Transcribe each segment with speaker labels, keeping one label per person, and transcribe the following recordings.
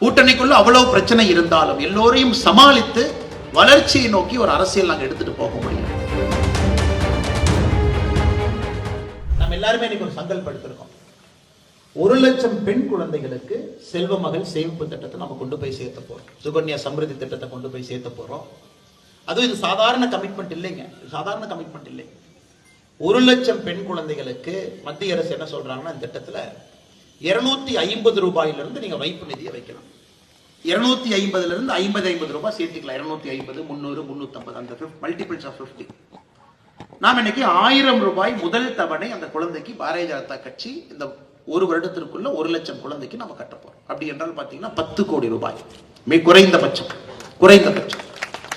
Speaker 1: கூட்டணிக்குள்ள அவ்வளவு பிரச்சனை இருந்தாலும் எல்லோரையும் சமாளித்து வளர்ச்சியை நோக்கி ஒரு அரசியல் நாங்கள் எடுத்துட்டு போக முடியும். நம்ம எல்லாருமே இன்னைக்கு ஒரு சங்கல்பம் எடுத்திருக்கோம். 1 லட்சம் பெண் குழந்தைகளுக்கு செல்வ மகள் சேமிப்பு திட்டத்தை நம்ம கொண்டு போய் சேர்த்த போறோம். சுகன்யா சம்ருத்தி திட்டத்தை கொண்டு போய் சேர்த்த போறோம். அதுவும் இது சாதாரண கமிட்மெண்ட் இல்லைங்க, சாதாரண கமிட்மெண்ட் இல்லை. 1 லட்சம் பெண் குழந்தைகளுக்கு மத்திய அரசு என்ன சொல்றாங்கன்னா, இந்த திட்டத்துல 250 ரூபாயிலிருந்து நீங்க வைப்பு நிதியை வைக்கலாம். 250 இருந்து 50 ரூபாய் சேர்த்துக்கலாம். 250, 300, 350, அந்த மல்டிபிள்ஸ் ஆஃப் 50. நாம் இன்னைக்கு 1000 ரூபாய் முதல் தவணை அந்த குழந்தைக்கு பாரதிய ஜனதா கட்சி இந்த 1 வருடத்திற்குள்ள 1 லட்சம் குழந்தைக்கு நம்ம கட்ட போறோம். அப்படி என்றால் பாத்தீங்கன்னா 10 கோடி ரூபாய் மிக குறைந்தபட்சம்.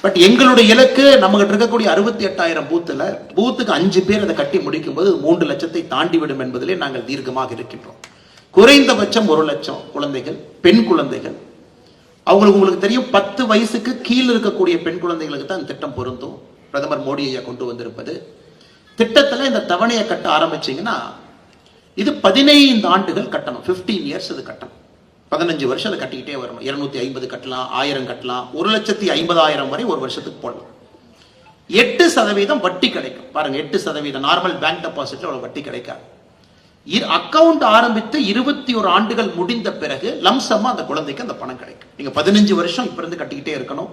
Speaker 1: பட் எங்களுடைய இலக்கு நம்ம கிட்ட இருக்கக்கூடிய 68,000 பூத்துக்கு 5 பேர் அதை கட்டி முடிக்கும் போது 3 லட்சத்தை தாண்டிவிடும் என்பதிலே நாங்கள் தீர்க்கமாக இருக்கின்றோம். குறைந்தபட்சம் 1 லட்சம் குழந்தைகள், பெண் குழந்தைகள். உங்களுக்கு தெரியும், 10 வயசுக்கு கீழ் இருக்கக்கூடிய பெண் குழந்தைகளுக்கு தான் இந்த திட்டம் பொருந்தும். பிரதமர் மோடி ஐயா கொண்டு வந்திருப்பது திட்டத்துல இந்த தவணையை கட்ட ஆரம்பிச்சீங்கன்னா இது 15 ஆண்டுகள் கட்டணும். 15 இயர்ஸ் இது கட்டணும். 15 வருஷம் அதை கட்டிக்கிட்டே வரணும். 250 கட்டலாம், 1000 கட்டலாம், 1,50,000 வரை ஒரு வருஷத்துக்கு போடலாம். 8% வட்டி கிடைக்கும். பாருங்க, 8% நார்மல் பேங்க் டெபாசிட்ல அவ்வளவு வட்டி கிடைக்காது. அக்கவுண்ட் ஆரம்பித்து 21 ஆண்டுகள் முடிந்த பிறகு லம்சமா அந்த குழந்தைக்கு அந்த பணம் கிடைக்கும். நீங்க 15 வருஷம் இப்ப இருந்து கட்டிக்கிட்டே இருக்கணும்.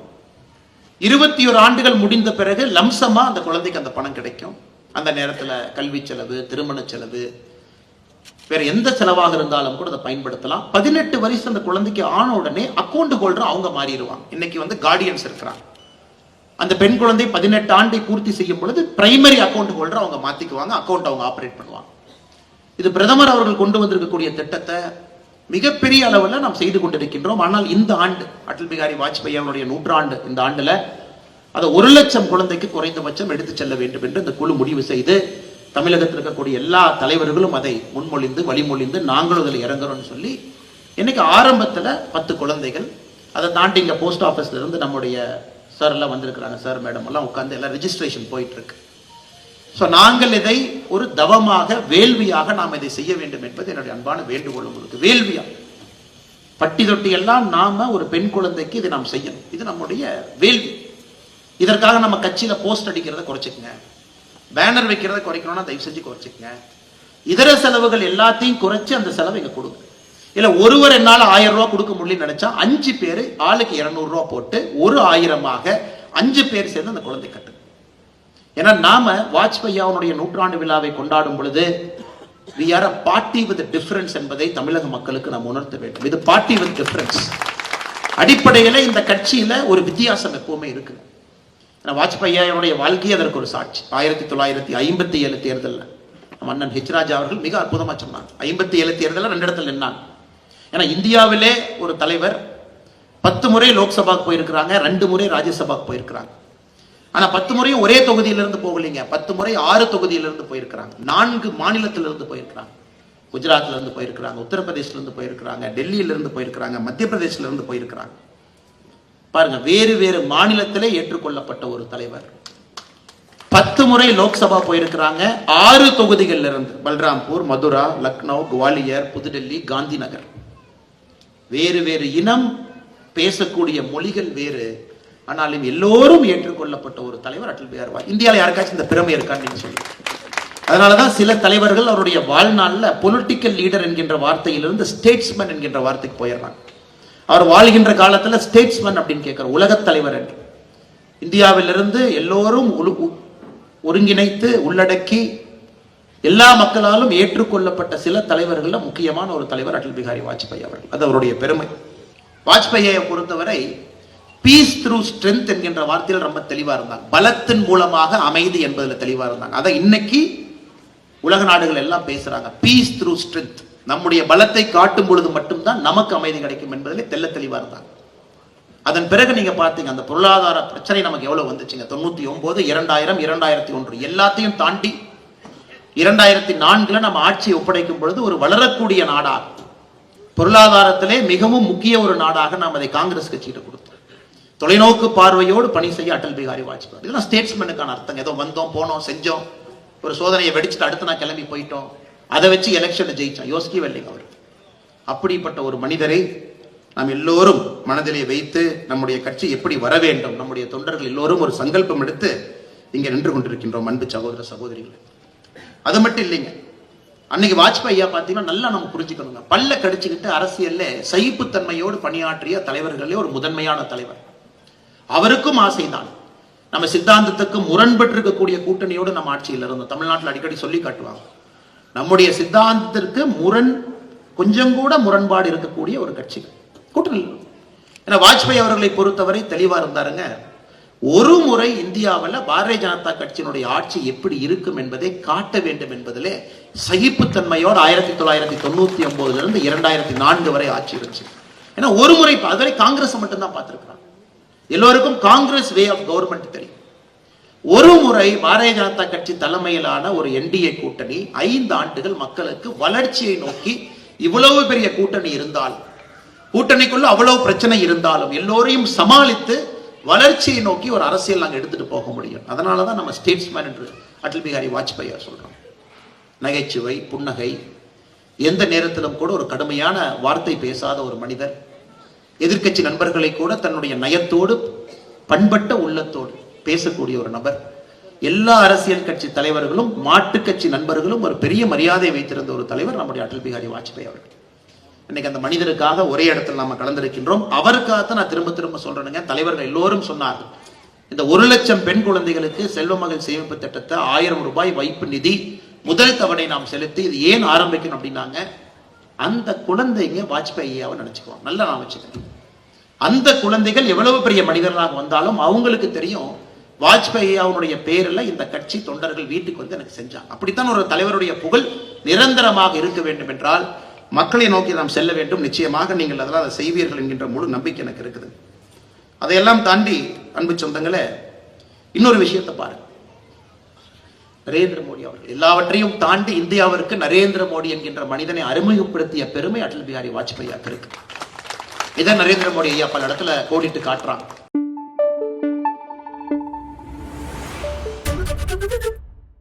Speaker 1: 21 ஆண்டுகள் முடிந்த பிறகு லம்சமா அந்த குழந்தைக்கு அந்த பணம் கிடைக்கும். அந்த நேரத்துல கல்வி செலவு, திருமண செலவு, வேற எந்த செலவாக இருந்தாலும் கூட அதை பயன்படுத்தலாம். 18 வயசு அந்த குழந்தைக்கு ஆன உடனே அக்கௌண்ட் ஹோல்டர் அவங்க மாறிடுவாங்க. இன்னைக்கு கார்டியன்ஸ் இருக்கிறாங்க. அந்த பெண் குழந்தை 18 ஆண்டை பூர்த்தி செய்யும் பொழுது பிரைமரி அக்கௌண்ட் ஹோல்டர் அவங்க மாத்திக்குவாங்க. அக்கௌண்ட் அவங்க ஆபரேட் பண்ணுவாங்க. இது பிரதமர் அவர்கள் கொண்டு வந்திருக்கக்கூடிய திட்டத்தை மிகப்பெரிய அளவில் நாம் செய்து கொண்டிருக்கின்றோம். ஆனால் இந்த ஆண்டு அடல் பிகாரி வாஜ்பாய் அவருடைய 100 இந்த ஆண்டுல அதை 1 லட்சம் குழந்தைக்கு குறைந்தபட்சம் எடுத்து செல்ல வேண்டும் என்று இந்த குழு முடிவு செய்து தமிழகத்தில் இருக்கக்கூடிய எல்லா தலைவர்களும் அதை முன்மொழிந்து வழிமொழிந்து நாங்களும் அதில் இறங்குறோம்னு சொல்லி இன்னைக்கு ஆரம்பத்தில் 10 குழந்தைகள், அதை தாண்டி இங்க போஸ்ட் ஆபீஸ்ல இருந்து நம்முடைய சார் எல்லாம் வந்திருக்கிறாங்க. சார் மேடம் எல்லாம் உட்கார்ந்து எல்லாம் ரெஜிஸ்ட்ரேஷன் போயிட்டு இருக்கு. நாங்கள் இதை ஒரு தவமாக, வேள்வியாக நாம் இதை செய்ய வேண்டும் என்பது என்னுடைய அன்பான வேண்டுகோள் உங்களுக்கு. வேள்வியா பட்டி தொட்டி எல்லாம் நாம ஒரு பெண் குழந்தைக்கு இதை நாம் செய்யணும். இது நம்முடைய வேள்வி. இதற்காக நம்ம கட்சியில போஸ்ட் அடிக்கிறத குறைச்சிக்கங்க, பேனர் வைக்கிறத குறைக்கணும்னா தயவு செஞ்சு குறைச்சிக்கங்க. இதர செலவுகள் எல்லாத்தையும் குறைச்சு அந்த செலவு இங்க கொடுங்க. இல்ல ஒருவர் என்னால 1000 ரூபாய் கொடுக்க முடியலன்னு நினைச்சா 5 பேர் ஆளுக்கு 200 ரூபாய் போட்டு ஒரு 1000ஆக 5 பேர் சேர்ந்து அந்த குழந்தை கட்டு. ஏன்னா நாம வாஜ்பாய் அவனுடைய 100 விழாவை கொண்டாடும் பொழுது we are a party with a difference என்பதை தமிழக மக்களுக்கு நாம் உணர்த்த வேண்டும். இது பார்ட்டி வித் டிஃபரன்ஸ். அடிப்படையில இந்த கட்சியில ஒரு வித்தியாசம் எப்பவுமே இருக்கு. வாஜ்பாய் அவனுடைய வாழ்க்கை அதற்கு ஒரு சாட்சி. 1957 தேர்தலில் நம்ம அண்ணன் ஹெச் ராஜா அவர்கள் மிக அற்புதமா சொன்னாங்க. 57 தேர்தலில் 2 இடத்துல நின்னாங்க. ஏன்னா இந்தியாவிலே ஒரு தலைவர் 10 முறை லோக்சபாக்கு போயிருக்கிறாங்க, 2 முறை ராஜ்யசபாக்கு போயிருக்கிறாங்க. ஆனா 10 முறையும் ஒரே தொகுதியிலிருந்து போகலீங்க. 10 முறை 6 தொகுதியிலிருந்து போயிருக்கிறாங்க. 4 மாநிலத்திலிருந்து போயிருக்கிறாங்க. குஜராத்ல இருந்து போயிருக்கிறாங்க, உத்தரப்பிரதேசல இருந்து போயிருக்கிறாங்க, டெல்லியில இருந்து போயிருக்கிறாங்க, மத்திய பிரதேசல இருந்து போயிருக்கிறாங்க. பாருங்க, வேறு வேறு மாநிலத்திலே ஏற்றுக்கொள்ளப்பட்ட ஒரு தலைவர் 10 முறை லோக்சபா போயிருக்கிறாங்க. 6 தொகுதிகளில் இருந்து பல்ராம்பூர், மதுரா, லக்னோ, குவாலியர், புதுடெல்லி, காந்தி நகர். வேறு வேறு இனம், பேசக்கூடிய மொழிகள் வேறு, ஆனாலும் எல்லோரும் ஏற்றுக்கொள்ளப்பட்ட ஒரு தலைவர் அடல் பிகாரி வாஜ்பாய். இந்தியாவில் யாருக்காச்சும் இந்த பெருமை இருக்கான்னு நீங்க சொல்லுங்க. அதனாலதான் சில தலைவர்கள் அவருடைய வாழ்நாள்ல பொலிட்டிக்கல் லீடர் என்கின்ற வார்த்தையிலிருந்து ஸ்டேட்ஸ்மேன் என்கின்ற வார்த்தைக்கு போயிடுறாங்க. அவர் வாழ்கின்ற காலத்துல ஸ்டேட்ஸ்மேன் அப்படின்னு கேட்கிற உலக தலைவர் என்று. இந்தியாவிலிருந்து எல்லோரும் ஒருங்கிணைத்து உள்ளடக்கி எல்லா மக்களாலும் ஏற்றுக்கொள்ளப்பட்ட சில தலைவர்கள் முக்கியமான ஒரு தலைவர் அடல் பிகாரி வாஜ்பாய் அவர்கள். அது அவருடைய பெருமை. வாஜ்பாயை பொறுத்தவரை பீஸ் த்ரூ ஸ்ட்ரென்த் என்கின்ற வார்த்தையில் ரொம்ப தெளிவா இருந்தாங்க. பலத்தின் மூலமாக அமைதி என்பதில் தெளிவா இருந்தாங்க. அதை இன்னைக்கு உலக நாடுகள் எல்லாம் பேசுறாங்க. Peace through strength. நம்முடைய பலத்தை காட்டும் பொழுது மட்டும்தான் நமக்கு அமைதி கிடைக்கும் என்பதில் தெல்ல தெளிவா இருந்தாங்க. அதன் பிறகு நீங்க பார்த்தீங்க அந்த பொருளாதார பிரச்சனை நமக்கு எவ்வளவு வந்துச்சுங்க. 99, 2000, 2001 எல்லாத்தையும் தாண்டி 2004 நம்ம ஆட்சியை ஒப்படைக்கும் பொழுது ஒரு வளரக்கூடிய நாடாக, பொருளாதாரத்திலே மிகவும் முக்கிய ஒரு நாடாக நாம் அதை காங்கிரஸ் கட்சியிட்ட கொடுத்தோம். தொலைநோக்கு பார்வையோடு பணி செய்ய அடல் பிகாரி வாஜ்பாய். இதெல்லாம் ஸ்டேட்ஸ்மேனுக்கான அர்த்தம். ஏதோ வந்தோம், போனோம், செஞ்சோம், ஒரு சோதனையை வெடிச்சுட்டு அடுத்து நான் கிளம்பி போயிட்டோம், அதை வச்சு எலெக்ஷனை ஜெயிச்சோம், யோசிக்கவே இல்லைங்க அவர். அப்படிப்பட்ட ஒரு மனிதரை
Speaker 2: நாம் எல்லோரும் மனதிலே வைத்து நம்முடைய கட்சி எப்படி வர வேண்டும், நம்முடைய தொண்டர்கள் எல்லோரும் ஒரு சங்கல்பம் எடுத்து இங்கே நின்று கொண்டிருக்கின்றோம் அன்பு சகோதர சகோதரிகள். அது மட்டும் இல்லைங்க, அன்னைக்கு வாஜ்பாய் ஐயா பார்த்தீங்கன்னா நல்லா நம்ம புரிஞ்சுக்கணுங்க. பல்ல கடிச்சுக்கிட்டு அரசியல்ல சகிப்புத்தன்மையோடு பணியாற்றிய தலைவர்களே ஒரு முதன்மையான தலைவர். அவருக்கும் ஆசைதான் நம்ம சித்தாந்தத்துக்கு முரண்பட்டு இருக்கக்கூடிய கூட்டணியோடு நம்ம ஆட்சியில் இருந்தோம். தமிழ்நாட்டில் அடிக்கடி சொல்லி காட்டுவாங்க, நம்முடைய சித்தாந்தத்திற்கு கொஞ்சம் கூட முரண்பாடு இருக்கக்கூடிய ஒரு கட்சி கூட்டணி. ஏன்னா வாஜ்பாய் அவர்களை பொறுத்தவரை தெளிவா இருந்தாருங்க. ஒரு முறை இந்தியாவில் பாரதிய ஜனதா கட்சியினுடைய ஆட்சி எப்படி இருக்கும் என்பதை காட்ட வேண்டும் என்பதிலே சகிப்புத்தன்மையோடு 1999 இருந்து 2004 வரை ஆட்சி இருந்துச்சு. ஏன்னா ஒரு முறை அதுவரை காங்கிரஸ் மட்டும்தான் பார்த்திருக்கிறாங்க. எல்லோருக்கும் காங்கிரஸ் வே ஆஃப் கவர்மெண்ட் தெரியும். ஒரு முறை பாரதிய ஜனதா கட்சி தலைமையிலான ஒரு என்டிஏ கூட்டணி 5 ஆண்டுகள் மக்களுக்கு வளர்ச்சியை நோக்கி, இவ்வளவு பெரிய கூட்டணி இருந்தாலும், கூட்டணிக்குள்ள அவ்வளவு பிரச்சனை இருந்தாலும் எல்லோரையும் சமாளித்து வளர்ச்சியை நோக்கி ஒரு அரசியல் நாங்கள் எடுத்துட்டு போக முடியும். அதனாலதான் நம்ம ஸ்டேட்ஸ்மேன் என்று அடல் பிகாரி வாஜ்பாய் சொல்றோம். நகைச்சுவை, புன்னகை, எந்த நேரத்திலும் கூட ஒரு கடுமையான வார்த்தை பேசாத ஒரு மனிதர். எதிர்கட்சி நண்பர்களை கூட தன்னுடைய நயத்தோடு பண்பட்ட உள்ளத்தோடு பேசக்கூடிய ஒரு நபர். எல்லா அரசியல் கட்சி தலைவர்களும் மாட்டு கட்சி நண்பர்களும் ஒரு பெரிய மரியாதை வைத்திருந்த ஒரு தலைவர் நம்முடைய அடல் பிகாரி வாஜ்பாய் அவர்கள். இன்னைக்கு அந்த மனிதருக்காக ஒரே இடத்துல நாம கலந்திருக்கின்றோம். அவருக்காகத்தான் நான் திரும்ப திரும்ப சொல்றேனுங்க. தலைவர்கள் எல்லோரும் சொன்னார்கள், இந்த 1 லட்சம் பெண் குழந்தைகளுக்கு செல்வ மகள் சேமிப்பு திட்டத்தை 1000 ரூபாய் வைப்பு நிதி முதல் தவணை நாம் செலுத்தி இது ஏன் ஆரம்பிக்கணும் அப்படின்னாங்க, அந்த குழந்தைங்க வாஜ்பாய் ஐயாவை நினைச்சுக்குவாங்க. நல்லா நான் வச்சுக்கேன். அந்த குழந்தைகள் எவ்வளவு பெரிய மனிதர்களாக வந்தாலும் அவங்களுக்கு தெரியும் வாஜ்பாய் ஐயாவுடைய பேரில் இந்த கட்சி தொண்டர்கள் வீட்டுக்கு வந்து எனக்கு செஞ்சாங்க. அப்படித்தான் ஒரு தலைவருடைய புகழ் நிரந்தரமாக இருக்க வேண்டும் என்றால் மக்களை நோக்கி நாம் செல்ல வேண்டும். நிச்சயமாக நீங்கள் அதெல்லாம் அதை செய்வீர்கள் என்கின்ற முழு நம்பிக்கை எனக்கு இருக்குது. அதையெல்லாம் தாண்டி அன்பு சொந்தங்களே, இன்னொரு விஷயத்தை பாருங்க. நரேந்திர மோடி அவர்கள் எல்லாவற்றையும் தாண்டி இந்தியாவிற்கு நரேந்திர மோடி என்கின்ற மனிதனை அறிமுகப்படுத்திய பெருமை அடல் பிகாரி வாஜ்பாய் இருக்கு. இதை நரேந்திர மோடி ஐயா பல இடத்துல கோடிட்டு காட்டுறாங்க.